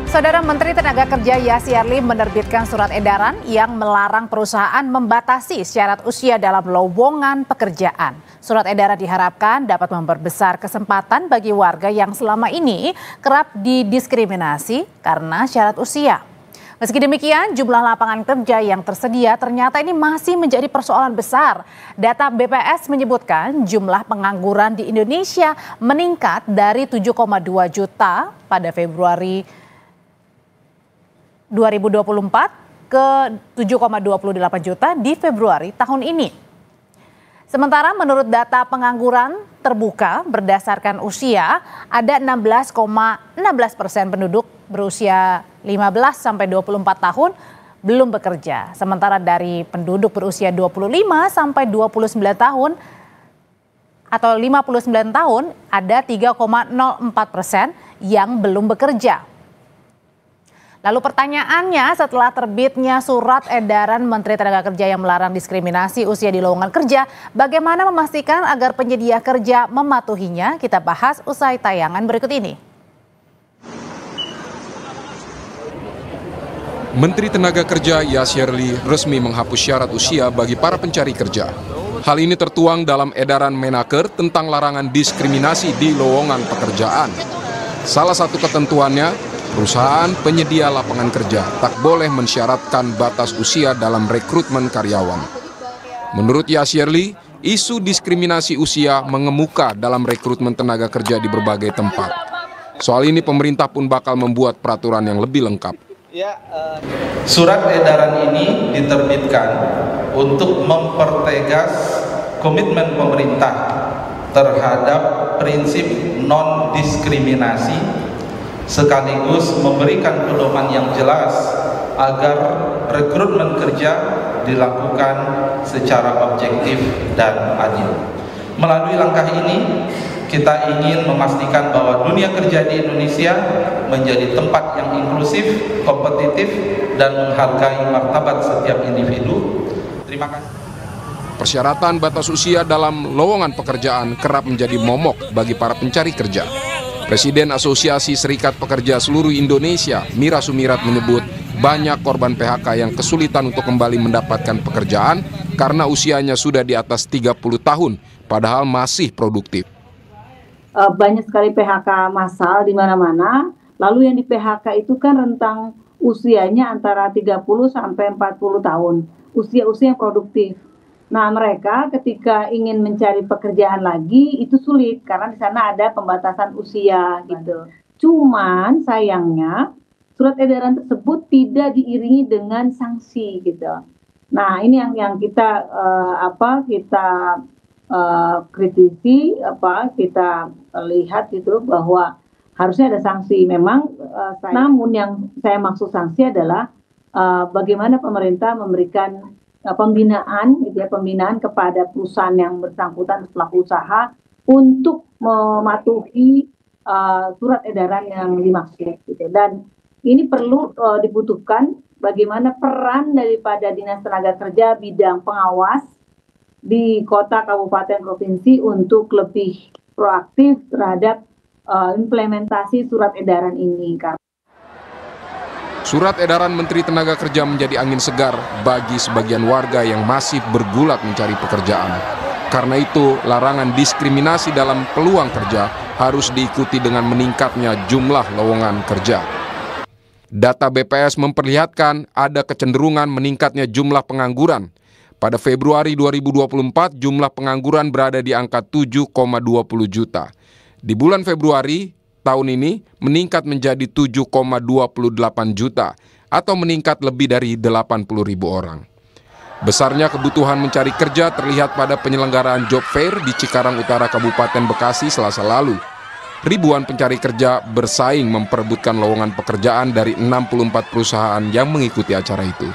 Saudara Menteri Tenaga Kerja Yasirli menerbitkan surat edaran yang melarang perusahaan membatasi syarat usia dalam lowongan pekerjaan. Surat edaran diharapkan dapat memperbesar kesempatan bagi warga yang selama ini kerap didiskriminasi karena syarat usia. Meski demikian, jumlah lapangan kerja yang tersedia ternyata ini masih menjadi persoalan besar. Data BPS menyebutkan jumlah pengangguran di Indonesia meningkat dari 7,2 juta pada Februari 2024 ke 7,28 juta di Februari tahun ini. Sementara menurut data pengangguran terbuka berdasarkan usia, ada 16,16% penduduk berusia 15 sampai 24 tahun belum bekerja. Sementara dari penduduk berusia 25 sampai 29 tahun atau 59 tahun ada 3,04% yang belum bekerja. Lalu pertanyaannya, setelah terbitnya surat edaran Menteri Tenaga Kerja yang melarang diskriminasi usia di lowongan kerja, bagaimana memastikan agar penyedia kerja mematuhinya? Kita bahas usai tayangan berikut ini. Menteri Tenaga Kerja Yasirli resmi menghapus syarat usia bagi para pencari kerja. Hal ini tertuang dalam edaran Menaker tentang larangan diskriminasi di lowongan pekerjaan. Salah satu ketentuannya, perusahaan penyedia lapangan kerja tak boleh mensyaratkan batas usia dalam rekrutmen karyawan. Menurut Yasirli, isu diskriminasi usia mengemuka dalam rekrutmen tenaga kerja di berbagai tempat. Soal ini pemerintah pun bakal membuat peraturan yang lebih lengkap. Surat edaran ini diterbitkan untuk mempertegas komitmen pemerintah terhadap prinsip non-diskriminasi, sekaligus memberikan pedoman yang jelas agar rekrutmen kerja dilakukan secara objektif dan adil. Melalui langkah ini, kita ingin memastikan bahwa dunia kerja di Indonesia menjadi tempat yang inklusif, kompetitif, dan menghargai martabat setiap individu. Terima kasih. Persyaratan batas usia dalam lowongan pekerjaan kerap menjadi momok bagi para pencari kerja. Presiden Asosiasi Serikat Pekerja Seluruh Indonesia, Mira Sumirat, menyebut banyak korban PHK yang kesulitan untuk kembali mendapatkan pekerjaan karena usianya sudah di atas 30 tahun, padahal masih produktif. Banyak sekali PHK massal di mana-mana, lalu yang di PHK itu kan rentang usianya antara 30 sampai 40 tahun, usia-usia yang produktif. Nah, mereka ketika ingin mencari pekerjaan lagi itu sulit karena di sana ada pembatasan usia gitu. Cuman sayangnya surat edaran tersebut tidak diiringi dengan sanksi gitu. Nah, ini yang kita kritisi, kita lihat gitu bahwa harusnya ada sanksi. Memang namun yang saya maksud sanksi adalah bagaimana pemerintah memberikan pembinaan kepada perusahaan yang bersangkutan, pelaku usaha, untuk mematuhi surat edaran yang dimaksud gitu. Dan ini perlu dibutuhkan bagaimana peran daripada Dinas Tenaga Kerja bidang pengawas di kota, kabupaten, provinsi untuk lebih proaktif terhadap implementasi surat edaran ini. Surat edaran Menteri Tenaga Kerja menjadi angin segar bagi sebagian warga yang masih bergulat mencari pekerjaan. Karena itu, larangan diskriminasi dalam peluang kerja harus diikuti dengan meningkatnya jumlah lowongan kerja. Data BPS memperlihatkan ada kecenderungan meningkatnya jumlah pengangguran. Pada Februari 2024, jumlah pengangguran berada di angka 7,20 juta. Di bulan Februari tahun ini meningkat menjadi 7,28 juta atau meningkat lebih dari 80.000 orang. Besarnya kebutuhan mencari kerja terlihat pada penyelenggaraan job fair di Cikarang Utara, Kabupaten Bekasi Selasa lalu. Ribuan pencari kerja bersaing memperebutkan lowongan pekerjaan dari 64 perusahaan yang mengikuti acara itu.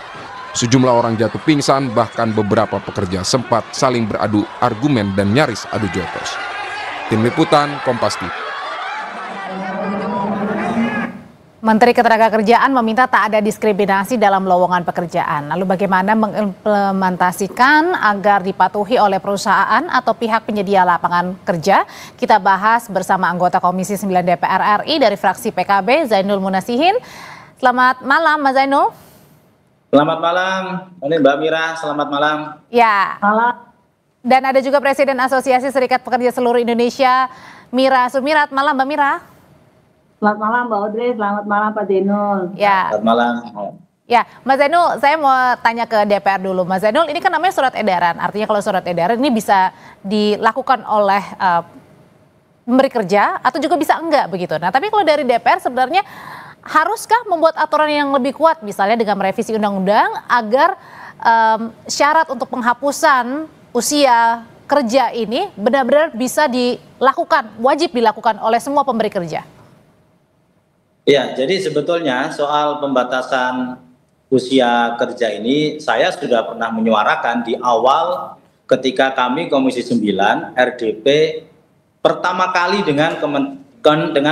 Sejumlah orang jatuh pingsan, bahkan beberapa pekerja sempat saling beradu argumen dan nyaris adu jotos. Tim Liputan, Kompas TV. Menteri Ketenagakerjaan meminta tak ada diskriminasi dalam lowongan pekerjaan. Lalu bagaimana mengimplementasikan agar dipatuhi oleh perusahaan atau pihak penyedia lapangan kerja? Kita bahas bersama anggota Komisi 9 DPR RI dari fraksi PKB, Zainul Munasihin. Selamat malam, Mas Zainul. Selamat malam, ini Mbak Mira, selamat malam. Ya. Malam. Dan ada juga Presiden Asosiasi Serikat Pekerja Seluruh Indonesia, Mira Sumirat. Malam, Mbak Mira. Selamat malam Mbak Audrey, selamat malam Pak Zainul. Ya. Selamat malam. Ya, Mas Zainul, saya mau tanya ke DPR dulu. Mas Zainul, ini kan namanya surat edaran. Artinya kalau surat edaran ini bisa dilakukan oleh pemberi kerja atau juga bisa enggak begitu. Nah, tapi kalau dari DPR sebenarnya haruskah membuat aturan yang lebih kuat, misalnya dengan merevisi undang-undang agar syarat untuk penghapusan usia kerja ini benar-benar bisa dilakukan, wajib dilakukan oleh semua pemberi kerja? Ya, jadi sebetulnya soal pembatasan usia kerja ini saya sudah pernah menyuarakan di awal ketika kami Komisi 9 RDP pertama kali dengan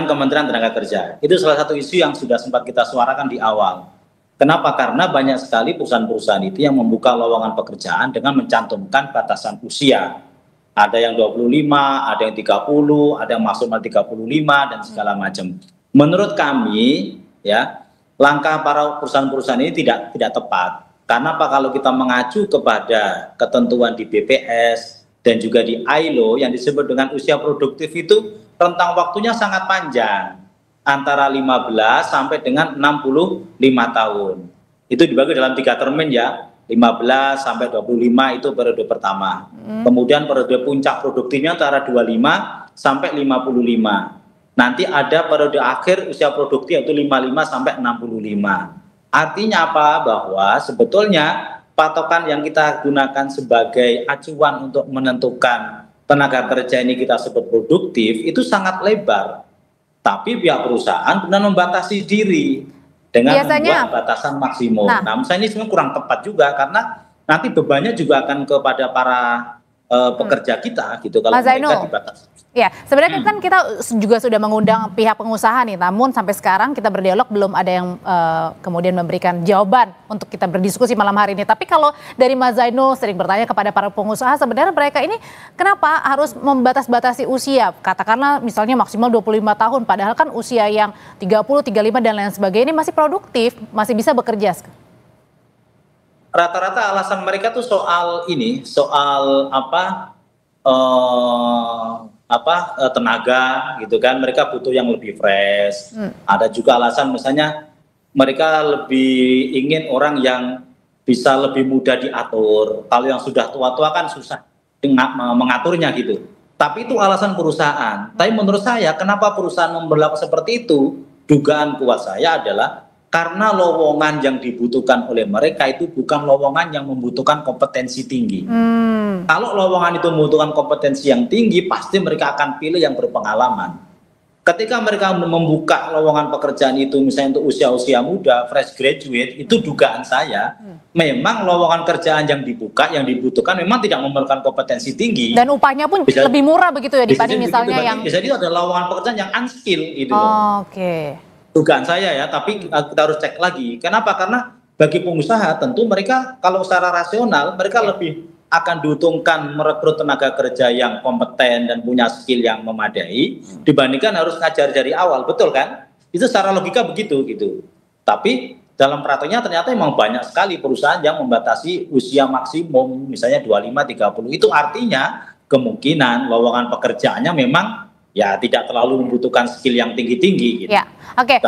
Kementerian Tenaga Kerja. Itu salah satu isu yang sudah sempat kita suarakan di awal. Kenapa? Karena banyak sekali perusahaan-perusahaan itu yang membuka lowongan pekerjaan dengan mencantumkan batasan usia. Ada yang 25, ada yang 30, ada yang maksimal 35 dan segala macam. Menurut kami, ya, langkah para perusahaan-perusahaan ini tidak tepat. Karena apa, kalau kita mengacu kepada ketentuan di BPS dan juga di ILO yang disebut dengan usia produktif itu rentang waktunya sangat panjang, antara 15 sampai dengan 65 tahun. Itu dibagi dalam 3 termin ya, 15 sampai 25 itu periode pertama. Kemudian periode puncak produktifnya antara 25 sampai 55. Nanti ada periode akhir usia produktif yaitu 55 sampai 65. Artinya apa? Bahwa sebetulnya patokan yang kita gunakan sebagai acuan untuk menentukan tenaga kerja ini kita sebut produktif itu sangat lebar. Tapi pihak perusahaan benar membatasi diri dengan membuat batasan maksimum. Nah, misalnya ini sebenarnya kurang tepat juga karena nanti bebannya juga akan kepada para pekerja kita gitu kalau mereka dibatasi. Ya, sebenarnya kan kita juga sudah mengundang pihak pengusaha nih, namun sampai sekarang kita berdialog belum ada yang kemudian memberikan jawaban untuk kita berdiskusi malam hari ini. Tapi kalau dari Mas Zainul sering bertanya kepada para pengusaha, sebenarnya mereka ini kenapa harus membatas-batasi usia? Katakanlah misalnya maksimal 25 tahun, padahal kan usia yang 30, 35 dan lain sebagainya ini masih produktif, masih bisa bekerja. Rata-rata alasan mereka tuh soal ini, soal tenaga gitu kan, mereka butuh yang lebih fresh. Ada juga alasan misalnya mereka lebih ingin orang yang bisa lebih mudah diatur. Kalau yang sudah tua-tua kan susah mengaturnya gitu. Tapi itu alasan perusahaan. Tapi menurut saya kenapa perusahaan memberlakukan seperti itu? Dugaan kuat saya adalah karena lowongan yang dibutuhkan oleh mereka itu bukan lowongan yang membutuhkan kompetensi tinggi. Kalau lowongan itu membutuhkan kompetensi yang tinggi, pasti mereka akan pilih yang berpengalaman. Ketika mereka membuka lowongan pekerjaan itu misalnya untuk usia-usia muda, fresh graduate, itu dugaan saya memang lowongan kerjaan yang dibuka, yang dibutuhkan memang tidak memerlukan kompetensi tinggi. Dan upahnya pun lebih murah begitu ya dibanding misalnya yang... Jadi itu adalah lowongan pekerjaan yang unskilled gitu. Oke. Dugaan saya ya, tapi kita harus cek lagi. Kenapa? Karena bagi pengusaha tentu mereka kalau secara rasional mereka lebih akan diuntungkan merekrut tenaga kerja yang kompeten dan punya skill yang memadai dibandingkan harus ngajar dari awal, betul kan? Itu secara logika begitu gitu. Tapi dalam prakteknya ternyata memang banyak sekali perusahaan yang membatasi usia maksimum misalnya 25-30. Itu artinya kemungkinan lowongan pekerjaannya memang ya tidak terlalu membutuhkan skill yang tinggi-tinggi gitu. Ya, oke.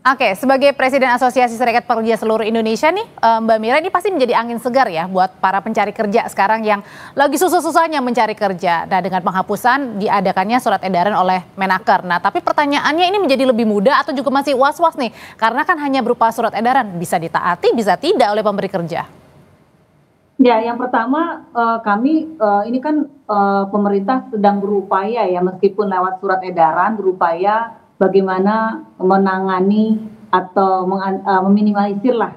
Oke, sebagai Presiden Asosiasi Serikat Pekerja Seluruh Indonesia nih, Mbak Mira, ini pasti menjadi angin segar ya buat para pencari kerja sekarang yang lagi susah-susahnya mencari kerja. Nah, dengan penghapusan diadakannya surat edaran oleh Menaker. Nah, tapi pertanyaannya ini menjadi lebih mudah atau juga masih was-was nih? Karena kan hanya berupa surat edaran, bisa ditaati, bisa tidak oleh pemberi kerja. Ya, yang pertama kami ini kan pemerintah sedang berupaya ya, meskipun lewat surat edaran berupaya bagaimana menangani atau meminimalisir lah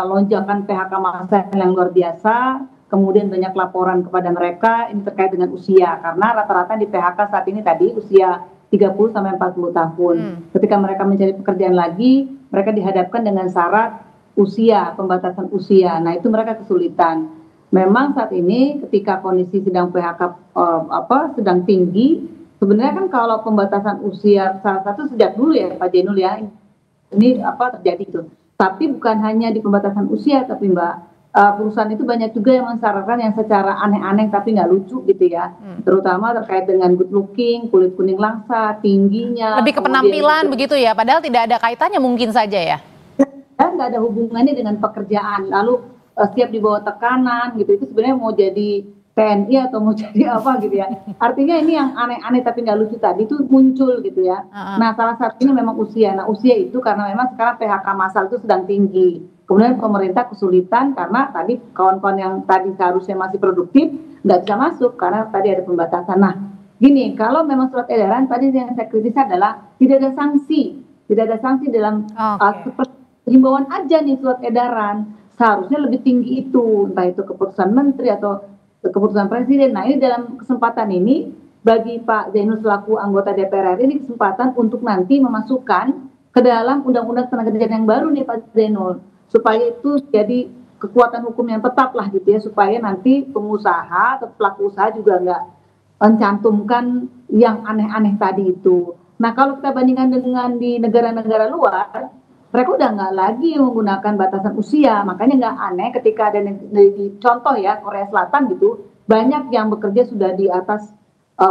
lonjakan PHK massal yang luar biasa, kemudian banyak laporan kepada mereka ini terkait dengan usia, karena rata-rata di PHK saat ini tadi usia 35 30 sampai 40 tahun. Ketika mereka mencari pekerjaan lagi, mereka dihadapkan dengan syarat usia, pembatasan usia. Nah, itu mereka kesulitan. Memang saat ini ketika kondisi sedang PHK sedang tinggi, sebenarnya kan kalau pembatasan usia salah satu sejak dulu ya Pak Jainul ya, ini terjadi itu. Tapi bukan hanya di pembatasan usia, tapi Mbak, perusahaan itu banyak juga yang mensyaratkan yang secara aneh-aneh tapi nggak lucu gitu ya, terutama terkait dengan good looking, kulit kuning langsa, tingginya. Lebih ke penampilan begitu ya, padahal tidak ada kaitannya mungkin saja ya. Dan nggak ada hubungannya dengan pekerjaan, lalu siap dibawa tekanan gitu, itu sebenarnya mau jadi TNI atau mau jadi apa gitu ya. Artinya ini yang aneh-aneh tapi nggak lucu tadi itu muncul gitu ya. Nah, salah satunya memang usia. Nah, usia itu karena memang sekarang PHK massal itu sedang tinggi. Kemudian pemerintah kesulitan karena tadi kawan-kawan yang tadi seharusnya masih produktif nggak bisa masuk karena tadi ada pembatasan. Nah, gini, kalau memang surat edaran tadi yang saya kritis adalah tidak ada sanksi dalam himbauan aja nih surat edaran. Seharusnya lebih tinggi itu, entah itu keputusan menteri atau keputusan presiden. Nah, ini dalam kesempatan ini bagi Pak Zainul selaku anggota DPR RI ini kesempatan untuk nanti memasukkan ke dalam undang-undang tenaga kerja yang baru nih Pak Zainul, supaya itu jadi kekuatan hukum yang tetap lah gitu ya, supaya nanti pengusaha atau pelaku usaha juga nggak mencantumkan yang aneh-aneh tadi itu. Nah, kalau kita bandingkan dengan di negara-negara luar, mereka udah nggak lagi menggunakan batasan usia, makanya nggak aneh ketika ada di contoh ya Korea Selatan gitu, banyak yang bekerja sudah di atas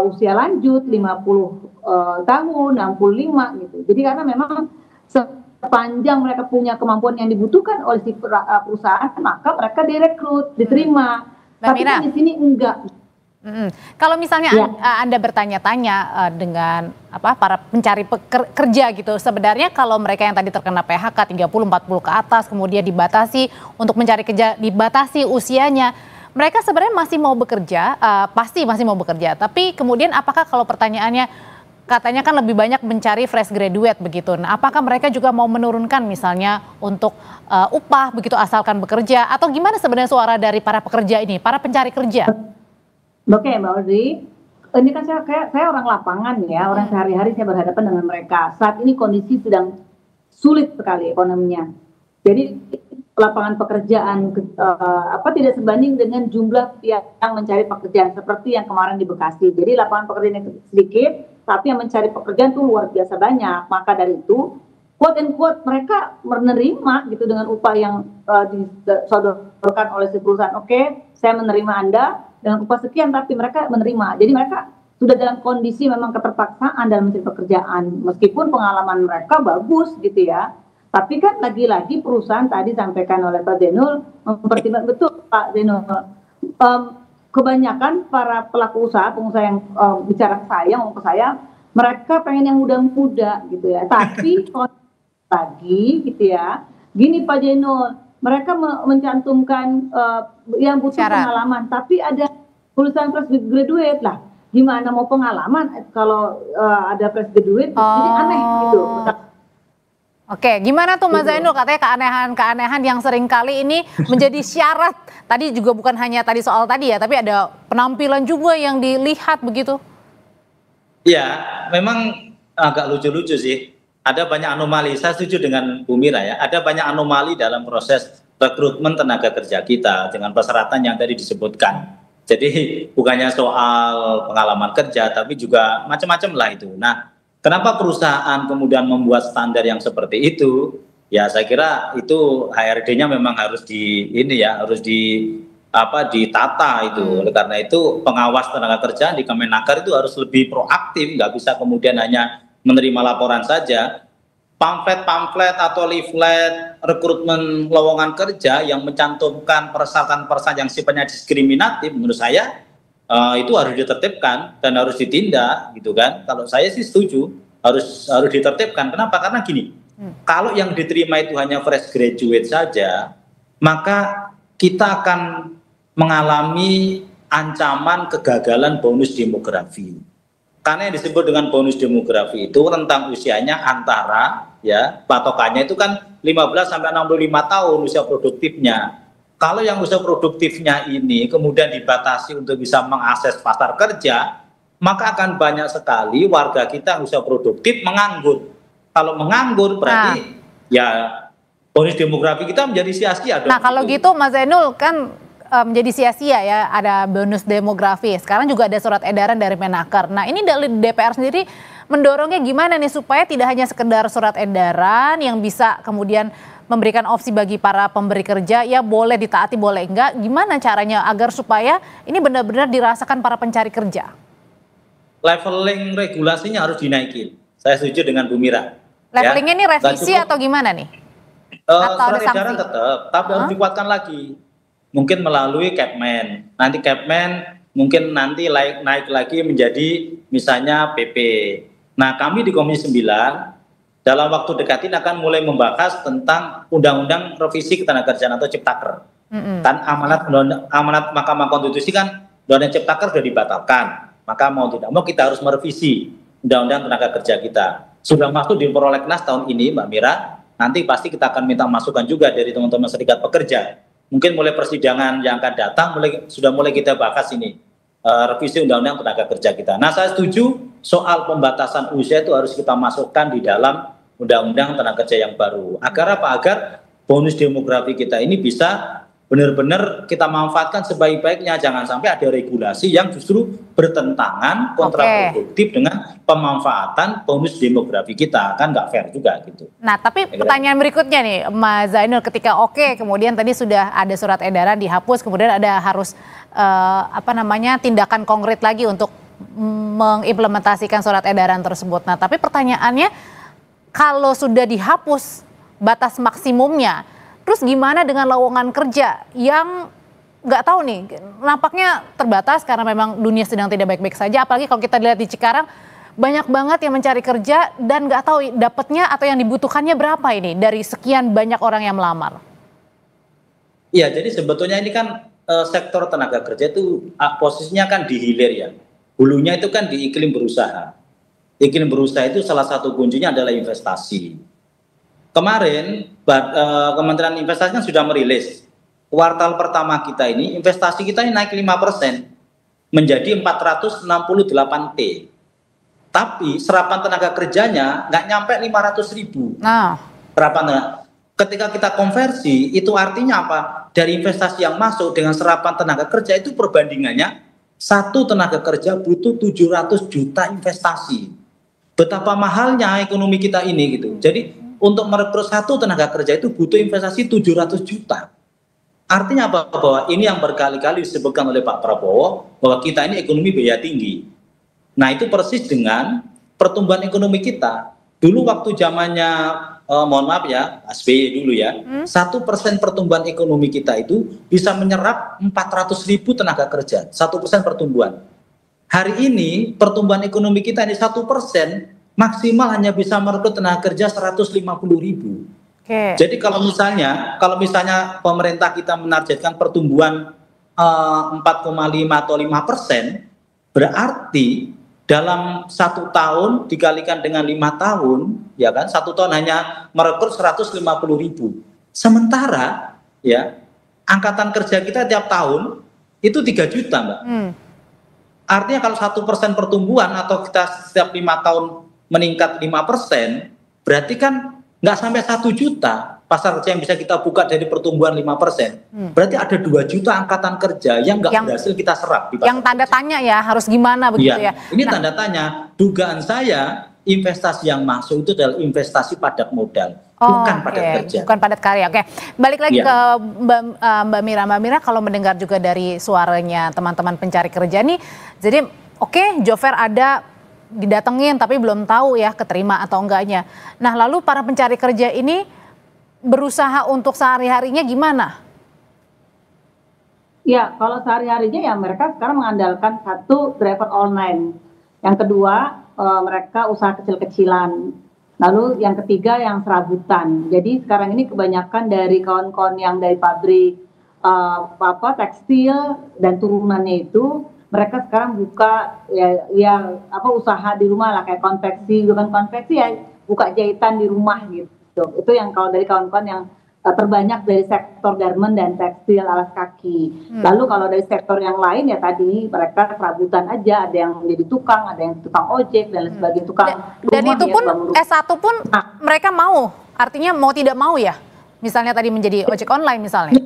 usia lanjut 50 tahun, 65 gitu. Jadi karena memang sepanjang mereka punya kemampuan yang dibutuhkan oleh si perusahaan, maka mereka direkrut, diterima. Tapi kan di sini enggak. Kalau misalnya Anda bertanya-tanya dengan para pencari kerja gitu, sebenarnya kalau mereka yang tadi terkena PHK 30-40 ke atas, kemudian dibatasi untuk mencari kerja, dibatasi usianya, mereka sebenarnya masih mau bekerja, pasti masih mau bekerja. Tapi kemudian apakah kalau pertanyaannya katanya kan lebih banyak mencari fresh graduate begitu, nah apakah mereka juga mau menurunkan misalnya untuk upah begitu asalkan bekerja, atau gimana sebenarnya suara dari para pekerja ini, para pencari kerja? Oke Mbak Audrey, ini kan saya orang lapangan ya, orang sehari-hari saya berhadapan dengan mereka. Saat ini kondisi sedang sulit sekali ekonominya. Jadi lapangan pekerjaan tidak sebanding dengan jumlah yang mencari pekerjaan seperti yang kemarin di Bekasi. Jadi lapangan pekerjaan sedikit, tapi yang mencari pekerjaan tuh luar biasa banyak. Maka dari itu, quote and quote mereka menerima gitu dengan upah yang disodorkan oleh si perusahaan. Oke, saya menerima Anda dengan upah sekian, tapi mereka menerima. Jadi mereka sudah dalam kondisi memang keterpaksaan dalam mencari pekerjaan, meskipun pengalaman mereka bagus gitu ya. Tapi kan lagi-lagi perusahaan tadi sampaikan oleh Pak Zainul mempertimbangkan betul Pak Zainul. Kebanyakan para pelaku usaha, pengusaha yang bicara ke saya, ngomong ke saya, mereka pengen yang muda-muda gitu ya. Tapi lagi gitu ya, gini Pak Zainul, mereka mencantumkan yang butuh pengalaman, tapi ada tulisan fresh graduate lah. Gimana mau pengalaman kalau ada fresh graduate? Jadi aneh gitu. Oke, gimana tuh Mas Zainul, katanya keanehan-keanehan yang sering kali ini menjadi syarat. Tadi juga bukan hanya tadi soal tadi ya, tapi ada penampilan juga yang dilihat begitu. Ya, memang agak lucu-lucu sih. Ada banyak anomali, saya setuju dengan Bu Mira ya. Ada banyak anomali dalam proses rekrutmen tenaga kerja kita dengan persyaratan yang tadi disebutkan. Jadi bukannya soal pengalaman kerja, tapi juga macam-macam lah itu. Nah, kenapa perusahaan kemudian membuat standar yang seperti itu? Ya saya kira itu HRD-nya memang harus ditata itu. Oleh karena itu pengawas tenaga kerja di Kemenaker itu harus lebih proaktif, nggak bisa kemudian hanya menerima laporan saja. Pamflet atau leaflet rekrutmen lowongan kerja yang mencantumkan persyaratan-persyaratan yang sifatnya diskriminatif, menurut saya itu harus ditertibkan dan harus ditindak gitu kan. Kalau saya sih setuju harus ditertibkan. Kenapa? Karena gini, kalau yang diterima itu hanya fresh graduate saja, maka kita akan mengalami ancaman kegagalan bonus demografi. Karena yang disebut dengan bonus demografi itu rentang usianya antara patokannya itu kan 15 sampai 65 tahun usia produktifnya. Kalau yang usia produktifnya ini kemudian dibatasi untuk bisa mengakses pasar kerja, maka akan banyak sekali warga kita yang usaha produktif menganggur. Kalau menganggur berarti ya bonus demografi kita menjadi sia-sia dong. Nah kalau gitu Mas Zainul kan menjadi sia-sia ya, ada bonus demografi. Sekarang juga ada surat edaran dari Menaker. Nah ini dari DPR sendiri mendorongnya gimana nih supaya tidak hanya sekedar surat edaran yang bisa kemudian memberikan opsi bagi para pemberi kerja, ya boleh ditaati boleh enggak, gimana caranya agar supaya ini benar-benar dirasakan para pencari kerja? Leveling regulasinya harus dinaikin. Saya setuju dengan Bu Mira. Levelingnya ini revisi atau gimana nih? Atau ada sanksi? Edaran tetap, tapi harus dikuatkan lagi. Mungkin melalui Kepmen. Nanti Kepmen mungkin nanti naik lagi menjadi misalnya PP. Nah kami di Komisi 9 dalam waktu dekat ini akan mulai membahas tentang Undang-Undang Revisi Ketenagakerjaan atau Ciptaker. Kan amanat Mahkamah Konstitusi kan Undang-Undang Ciptaker sudah dibatalkan. Maka mau tidak mau kita harus merevisi Undang-Undang Tenaga Kerja kita. Sudah masuk di prolegnas tahun ini Mbak Mira, nanti pasti kita akan minta masukan juga dari teman-teman serikat pekerja. Mungkin mulai persidangan yang akan datang sudah mulai kita bahas ini revisi Undang-Undang Tenaga Kerja kita. Nah saya setuju soal pembatasan usia itu harus kita masukkan di dalam Undang-Undang Tenaga Kerja yang baru. Agar apa? Agar bonus demografi kita ini bisa benar-benar kita manfaatkan sebaik-baiknya. Jangan sampai ada regulasi yang justru bertentangan kontraproduktif dengan pemanfaatan bonus demografi kita, kan nggak fair juga gitu. Nah tapi pertanyaan berikutnya nih Mas Zainul, ketika kemudian tadi sudah ada surat edaran dihapus, kemudian ada harus tindakan konkret lagi untuk mengimplementasikan surat edaran tersebut. Nah tapi pertanyaannya, kalau sudah dihapus batas maksimumnya, terus gimana dengan lowongan kerja yang nggak tahu nih, nampaknya terbatas karena memang dunia sedang tidak baik-baik saja. Apalagi kalau kita lihat di Cikarang, banyak banget yang mencari kerja dan nggak tahu dapatnya atau yang dibutuhkannya berapa ini dari sekian banyak orang yang melamar. Iya, jadi sebetulnya ini kan sektor tenaga kerja itu posisinya kan di hilir ya. Hulunya itu kan di iklim berusaha. Iklim berusaha itu salah satu kuncinya adalah investasi. Kemarin Kementerian Investasi kan sudah merilis kuartal pertama kita ini investasi kita ini naik 5% menjadi 468 T. Tapi serapan tenaga kerjanya nggak nyampe 500.000. Ketika kita konversi itu artinya apa? Dari investasi yang masuk dengan serapan tenaga kerja itu perbandingannya satu tenaga kerja butuh 700 juta investasi. Betapa mahalnya ekonomi kita ini gitu. Jadi untuk merekrut satu tenaga kerja itu butuh investasi 700 juta. Artinya apa? Bahwa ini yang berkali-kali disebutkan oleh Pak Prabowo, bahwa kita ini ekonomi biaya tinggi. Nah itu persis dengan pertumbuhan ekonomi kita. Dulu waktu zamannya, mohon maaf ya, SBY dulu ya, 1% pertumbuhan ekonomi kita itu bisa menyerap 400.000 tenaga kerja, 1% pertumbuhan. Hari ini pertumbuhan ekonomi kita ini 1%, maksimal hanya bisa merekrut tenaga kerja 150.000. Jadi kalau misalnya pemerintah kita menargetkan pertumbuhan 4,5 atau 5%, berarti dalam 1 tahun dikalikan dengan 5 tahun, ya kan, 1 tahun hanya merekrut 150.000. Sementara ya angkatan kerja kita tiap tahun itu 3 juta, Mbak. Artinya kalau 1% pertumbuhan atau kita setiap 5 tahun meningkat 5%, berarti kan nggak sampai 1 juta pasar kerja yang bisa kita buka dari pertumbuhan 5%. Berarti ada 2 juta angkatan kerja yang nggak berhasil kita serap. Yang tanda tanya ya, harus gimana begitu ya. Ini tanda tanya. Dugaan saya investasi yang masuk itu adalah investasi padat modal, bukan padat kerja. Bukan padat karya. Balik lagi ke Mbak Mira. Mbak Mira, kalau mendengar juga dari suaranya teman-teman pencari kerja nih, jadi job fair ada, didatengin tapi belum tahu ya keterima atau enggaknya. Nah lalu para pencari kerja ini berusaha untuk sehari-harinya gimana? Ya kalau sehari-harinya ya mereka sekarang mengandalkan satu driver online. Yang kedua mereka usaha kecil-kecilan. Lalu yang ketiga yang serabutan. Jadi sekarang ini kebanyakan dari kawan-kawan yang dari pabrik tekstil dan turunannya itu, mereka sekarang buka usaha di rumah lah, kayak konveksi, bukan konveksi ya, buka jahitan di rumah gitu. Itu yang kalau dari kawan-kawan yang terbanyak dari sektor garment dan tekstil, alas kaki. Lalu kalau dari sektor yang lain ya tadi mereka serabutan aja, ada yang menjadi tukang, ada yang tukang ojek dan lain sebagainya, tukang Dan rumah itu ya, pun bangun rumah. S1 pun mereka mau, artinya mau tidak mau ya. Misalnya tadi menjadi ojek online misalnya.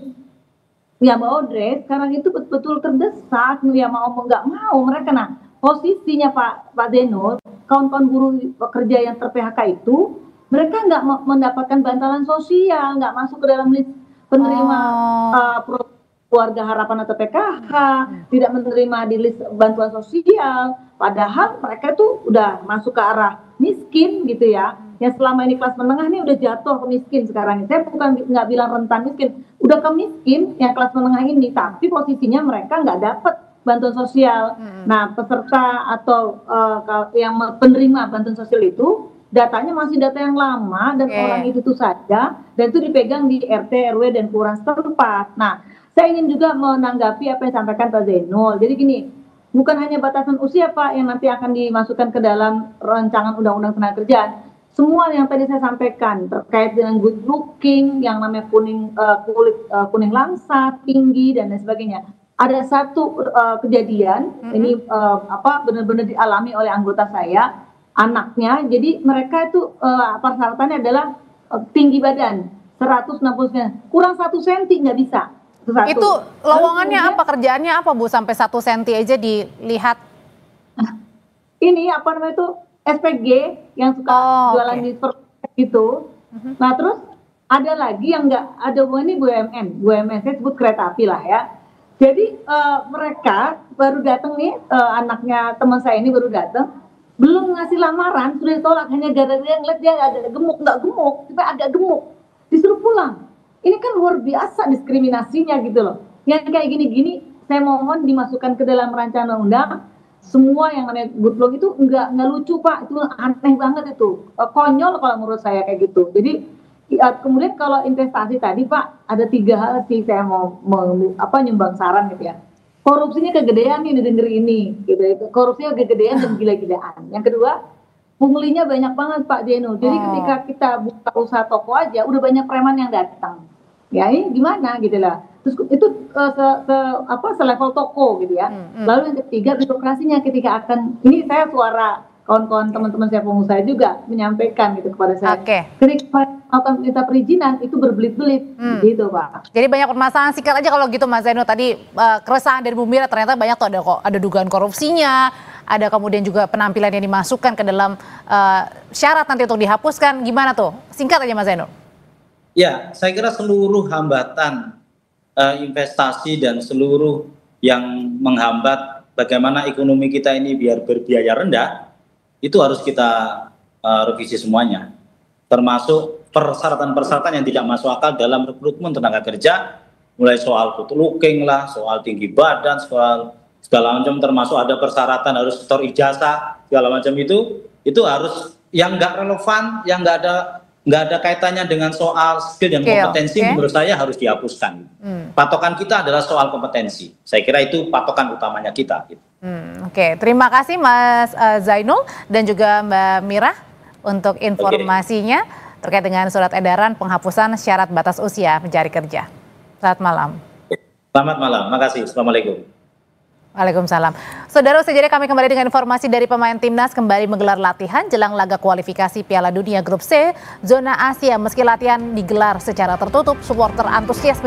Ya Mbak Audrey, sekarang itu betul-betul terdesak, ya mau nggak mau mereka. Nah, posisinya Pak Zainul, kawan-kawan buruh pekerja yang ter-PHK itu, mereka nggak mendapatkan bantalan sosial, nggak masuk ke dalam list penerima keluarga harapan atau PKH, tidak menerima di list bantuan sosial, padahal mereka tuh udah masuk ke arah miskin gitu ya. Yang selama ini kelas menengah ini udah jatuh ke miskin sekarang. Saya bukan nggak bilang rentan miskin, udah ke miskin yang kelas menengah ini, tapi posisinya mereka nggak dapat bantuan sosial. Nah, peserta atau yang penerima bantuan sosial itu datanya masih data yang lama dan orang itu saja, dan itu dipegang di RT, RW dan kelurahan setempat. Nah, saya ingin juga menanggapi apa yang disampaikan Pak Zainul. Jadi gini, bukan hanya batasan usia Pak yang nanti akan dimasukkan ke dalam rancangan undang-undang tenaga kerjaan. Semua yang tadi saya sampaikan terkait dengan good looking, yang namanya kulit kuning langsat, tinggi dan lain sebagainya. Ada satu kejadian ini benar-benar dialami oleh anggota saya, anaknya. Jadi mereka itu persyaratannya adalah tinggi badan 160 cm, kurang 1 cm nggak bisa. Itu lowongannya apa, kerjaannya apa Bu sampai 1 cm aja dilihat? Ini apa namanya itu SPG yang suka jualan di gitu. Nah terus ada lagi yang nggak ada, ini BUMN saya sebut kereta api lah ya. Jadi mereka baru datang nih, anaknya teman saya ini baru datang, belum ngasih lamaran sudah ditolak hanya gara-gara ngeliat dia ada gemuk, nggak gemuk, tapi agak gemuk, disuruh pulang. Ini kan luar biasa diskriminasinya gitu loh. Yang kayak gini-gini saya mohon dimasukkan ke dalam rancangan undang. Semua yang namanya good look itu nggak lucu Pak, itu aneh banget, itu konyol kalau menurut saya kayak gitu. Jadi kemudian kalau investasi tadi Pak, ada 3 hal sih saya mau nyumbang saran gitu ya. Korupsinya kegedean nih di negeri ini gitu. Korupsinya kegedean dan gila-gilaan. Yang kedua, punglinya banyak banget Pak Zainul. Jadi ketika kita buka usaha toko aja udah banyak preman yang datang. Ya ini gimana gitu lah. Terus itu selevel toko gitu ya. Lalu yang ketiga, birokrasinya ketika akan, ini saya suara kawan-kawan teman-teman saya pengusaha juga menyampaikan gitu kepada saya. Ketika akan minta perizinan itu berbelit-belit gitu Pak. Jadi banyak permasalahan, singkat aja kalau gitu Mas Zainul. Tadi keresahan dari Bu Mira ternyata banyak tuh, ada dugaan korupsinya, ada kemudian juga penampilan yang dimasukkan ke dalam syarat nanti untuk dihapuskan. Gimana tuh? Singkat aja Mas Zainul. Ya, saya kira seluruh hambatan investasi dan seluruh yang menghambat bagaimana ekonomi kita ini biar berbiaya rendah, itu harus kita revisi semuanya. Termasuk persyaratan-persyaratan yang tidak masuk akal dalam rekrutmen tenaga kerja, mulai soal good looking lah, soal tinggi badan, soal segala macam, termasuk ada persyaratan harus setor ijazah, segala macam itu harus yang nggak relevan, yang nggak ada kaitannya dengan soal skill dan kompetensi, menurut saya harus dihapuskan. Patokan kita adalah soal kompetensi. Saya kira itu patokan utamanya kita. Terima kasih Mas Zainul dan juga Mbak Mira untuk informasinya terkait dengan surat edaran penghapusan syarat batas usia pencari kerja. Selamat malam. Selamat malam, makasih. Assalamualaikum. Waalaikumsalam. Saudara, sejari kami kembali dengan informasi dari pemain Timnas kembali menggelar latihan jelang laga kualifikasi Piala Dunia Grup C zona Asia. Meski latihan digelar secara tertutup, supporter antusias